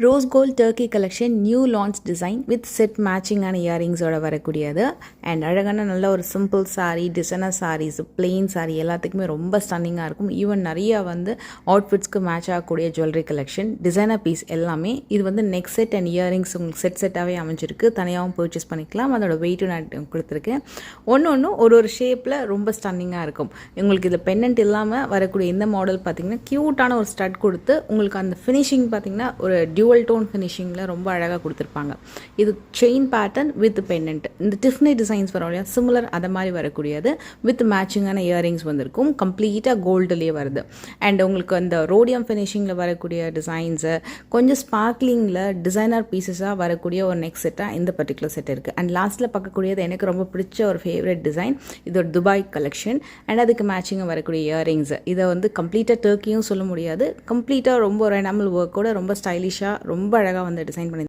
Rose gold Turkey collection new launch design with set மேட்சிங்கான இயரிங்ஸோட வரக்கூடியது. அண்ட் அழகான நல்ல ஒரு simple sari, designer saris, plain sari எல்லாத்துக்குமே ரொம்ப ஸ்டன்னிங்காக இருக்கும். ஈவன் நிறையா அவுட்ஃபிட்ஸ்க்கு மேட்ச் ஆகக்கூடிய ஜுவல்லரி கலெக்ஷன், டிசைனர் பீஸ் எல்லாமே. இது நெக் செட் அண்ட் இயரிங்ஸ் உங்களுக்கு செட்டாகவே அமைஞ்சிருக்கு. தனியாகவும் பர்ச்சேஸ் பண்ணிக்கலாம். அதோட வெயிட்டும் நான் கொடுத்துருக்கேன். ஒன்று ஒரு ஷேப்பில் ரொம்ப ஸ்டன்னிங்காக இருக்கும். உங்களுக்கு இதில் பென்னண்ட் இல்லாமல் வரக்கூடிய இந்த மாடல் பார்த்திங்கன்னா க்யூட்டான ஒரு ஸ்டட் கொடுத்து உங்களுக்கு அந்த ஃபினிஷிங் பார்த்திங்கன்னா ஒரு டியூவல் டோன் ஃபினிஷிங்கில் ரொம்ப அழகாக கொடுத்துருப்பாங்க. இது செயின் பேட்டர்ன் வித் பென்னண்ட். இந்த டிஃப்னி டிசைன்ஸ் வரும் இல்லையா, சிமிலர் அதை மாதிரி வரக்கூடியது. வித் மேட்சிங்கான இயரிங்ஸ் வந்திருக்கும். கம்ப்ளீட்டாக கோல்டுலேயே வருது. அண்ட் உங்களுக்கு அந்த ரோடியம் ஃபினிஷிங்கில் வரக்கூடிய டிசைன்ஸு, கொஞ்சம் ஸ்பார்க்லிங்கில் டிசைனர் பீசஸாக வரக்கூடிய ஒரு நெக் செட்டாக இந்த பர்டிகுலர் செட் இருக்குது. அண்ட் லாஸ்ட்டில் பார்க்கக்கூடியது எனக்கு ரொம்ப பிடிச்ச ஒரு ஃபேவரட் டிசைன். இது ஒரு துபாய் கலெக்ஷன். அண்ட் அதுக்கு மேட்சிங்காக வரக்கூடிய இயரிங்ஸ். இதை கம்ப்ளீட்டாக டர்க்கியும் சொல்ல முடியாது. கம்ப்ளீட்டாக ரொம்ப ஒரு எனாமல் ஒர்க்கோட ரொம்ப ஸ்டைலிஷாக ரொம்ப அழகாக டிசைன் பண்ணி